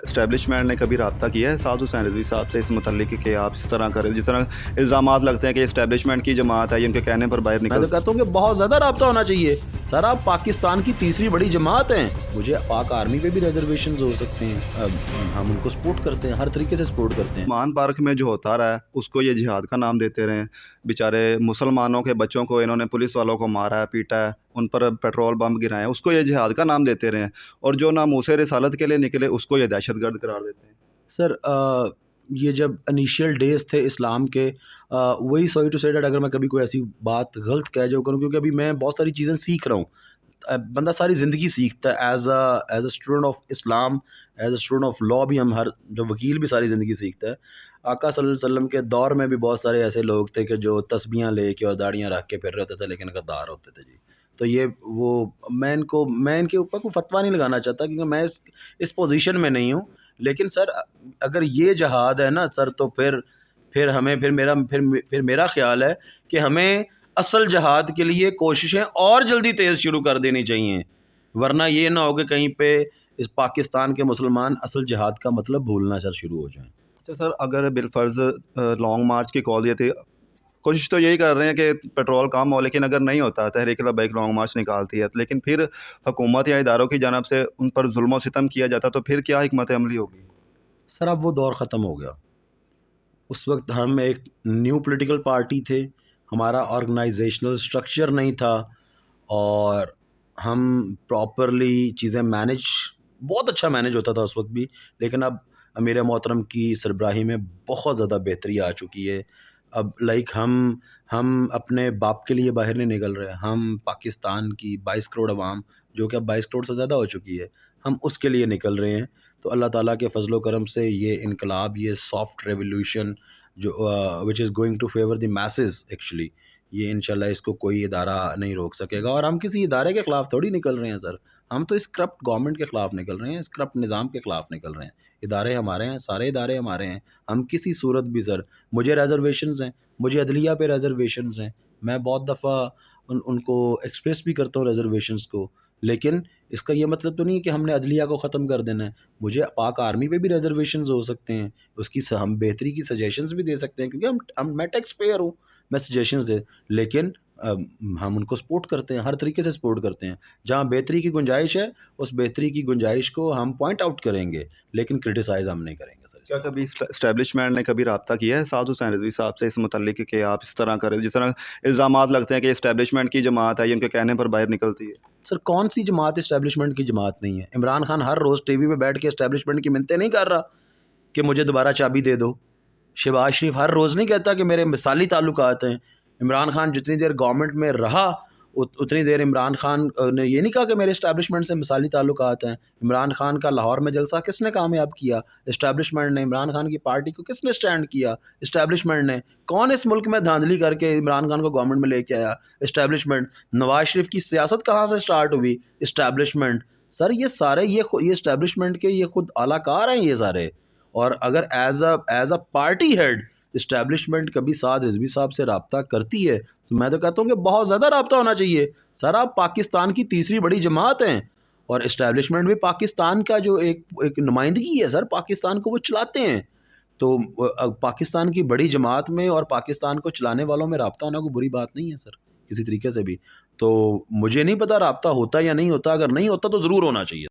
Establishment ने कभी रब्ता किया है साद हुसैन रिजवी साहब से इस मुतल्लिक कि आप इस तरह करें? जिस तरह इल्ज़ामात लगते हैं कि इस्टेब्लिशमेंट की जमात है, ये उनके कहने पर बाहर मैं निकल। तो कहता हूँ कि बहुत ज़्यादा रब्ता होना चाहिए सर। आप पाकिस्तान की तीसरी बड़ी जमात हैं। मुझे पाक आर्मी पे भी रिजर्वेशन हो सकते हैं। हम उनको सपोर्ट करते हैं, हर तरीके से सपोर्ट करते हैं। मान पार्क में जो होता रहा है उसको ये जिहाद का नाम देते रहे। बेचारे मुसलमानों के बच्चों को इन्होंने पुलिस वालों को मारा है, पीटा है, उन पर पेट्रोल बम गिराए हैं, उसको ये जिहाद का नाम देते रहे हैं। और जो नामूसे रिसालत के लिए निकले उसको ये दहशतगर्द करार देते हैं। सर ये जब इनिशियल डेज थे इस्लाम के, वही सॉरी टू से डेट अगर मैं कभी कोई ऐसी बात गलत कह जाऊँ करूँ, क्योंकि अभी मैं बहुत सारी चीज़ें सीख रहा हूँ। बंदा सारी ज़िंदगी सीखता है as a student of Islam, as a student of law भी हम हर जो वकील भी सारी ज़िंदगी सीखता है। आका सल्लल्लाहु अलैहि वसल्लम के दौर में भी बहुत सारे ऐसे लोग थे कि जो तस्बीहां लेके और दाढ़ियाँ रख के फिर रहे होते थे, लेकिन गद्दार होते थे जी। तो ये वो मैं इनके ऊपर कोई फतवा नहीं लगाना चाहता, क्योंकि मैं इस पोजीशन में नहीं हूँ। लेकिन सर अगर ये जहाद है ना सर, तो फिर हमें फिर मेरा ख्याल है कि हमें असल जहाद के लिए कोशिशें और जल्दी तेज़ शुरू कर देनी चाहिए, वरना ये ना हो कि कहीं पे इस पाकिस्तान के मुसलमान असल जहाद का मतलब भूलना सर शुरू हो जाएं। अच्छा सर, अगर बिलफर्ज लॉन्ग मार्च की कॉल ये थी, कोशिश तो यही कर रहे हैं कि पेट्रोल कम हो, लेकिन अगर नहीं होता, तहरीक लब्बैक लॉन्ग मार्च निकालती है, लेकिन फिर हुकूमत या इदारों की जानब से उन पर जुल्म और सितम किया जाता, तो फिर क्या हिकमत अमली होगी? सर अब वो दौर ख़त्म हो गया। उस वक्त हम एक न्यू पॉलिटिकल पार्टी थे, हमारा ऑर्गेनाइजेशनल स्ट्रक्चर नहीं था, और हम प्रॉपरली चीज़ें मैनेज बहुत अच्छा मैनेज होता था उस वक्त भी। लेकिन अब अमीर मोहतरम की सरबराही में बहुत ज़्यादा बेहतरी आ चुकी है। अब हम अपने बाप के लिए बाहर नहीं निकल रहे, हम पाकिस्तान की 22 करोड़ आवाम, जो कि अब 22 करोड़ से ज़्यादा हो चुकी है, हम उसके लिए निकल रहे हैं। तो अल्लाह ताला के फजलो करम से ये इनकलाब, ये सॉफ्ट रेवोल्यूशन जो which is going to favour the masses actually, ये इंशाल्लाह इसको कोई इदारा नहीं रोक सकेगा। और हम किसी इदारे के ख़िलाफ़ थोड़ी निकल रहे हैं सर, हम तो इस करप्ट गवर्नमेंट के ख़िलाफ़ निकल रहे हैं, इस करप्ट निज़ाम के ख़िलाफ़ निकल रहे हैं। इदारे हमारे हैं, सारे इदारे हमारे हैं। हम किसी सूरत भी सर, मुझे रिज़र्वेशंस हैं, मुझे अदलिया पे रिज़र्वेशंस हैं, मैं बहुत दफ़ा उनको एक्सप्रेस भी करता हूँ रिज़र्वेशंस को। लेकिन इसका ये मतलब तो नहीं है कि हमने अदलिया को ख़त्म कर देना है। मुझे पाक आर्मी पे भी रिज़र्वेशंस हो सकते हैं, उसकी हम बेहतरी की सजेशंस भी दे सकते हैं, क्योंकि मैं टैक्स पेयर हूँ, मैं सजेशंस दे। लेकिन हम उनको सपोर्ट करते हैं, हर तरीके से सपोर्ट करते हैं। जहाँ बेहतरी की गुंजाइश है, उस बेहतरी की गुंजाइश को हम पॉइंट आउट करेंगे, लेकिन क्रिटिसाइज़ हम नहीं करेंगे सर। क्या कभी इस्टेब्लिशमेंट ने कभी रब्ता किया है साद हुसैन रिजवी साहब से इस मुतल्लिक कि आप इस तरह करें? जिस तरह इल्ज़ामात लगते हैं कि इस्टेब्लिशमेंट की जमात है, ये उनके कहने पर बाहर निकलती है। सर कौन सी जमात इस्टेब्लिशमेंट की जमात नहीं है? इमरान खान हर रोज़ टीवी पे बैठ के इस्टेब्लिशमेंट की मिन्नतें नहीं कर रहा कि मुझे दोबारा चाबी दे दो। शहबाज शरीफ हर रोज़ नहीं कहता कि मेरे मिसाली ताल्लुकात हैं। इमरान खान जितनी देर गवर्नमेंट में रहा, उतनी देर इमरान खान ने ये नहीं कहा कि मेरे इस्टेब्लिशमेंट से मिसाली ताल्लुकात हैं। इमरान खान का लाहौर में जलसा किसने कामयाब किया? इस्टेब्लिशमेंट ने। इमरान खान की पार्टी को किसने स्टैंड किया? इस्टेब्लिशमेंट ने। कौन इस मुल्क में धांधली करके इमरान खान को गवर्नमेंट में लेके आया? इस्टेब्लिशमेंट। नवाज शरीफ की सियासत कहाँ से स्टार्ट हुई? इस्टेब्लिशमेंट। सर ये सारे ये इस्टेब्लिशमेंट के ये खुद आलाकार हैं ये सारे। और अगर as a party head establishment कभी साद रिजवी साहब से रब्ता करती है, तो मैं तो कहता हूँ कि बहुत ज़्यादा रब्ता होना चाहिए। सर आप पाकिस्तान की तीसरी बड़ी जमात हैं, और इस्टेब्लिशमेंट भी पाकिस्तान का जो एक नुमाइंदगी है सर, पाकिस्तान को वो चलाते हैं। तो पाकिस्तान की बड़ी जमात में और पाकिस्तान को चलाने वालों में रब्ता होना कोई बुरी बात नहीं है सर, किसी तरीके से भी। तो मुझे नहीं पता रब्ता होता या नहीं होता, अगर नहीं होता तो ज़रूर होना चाहिए।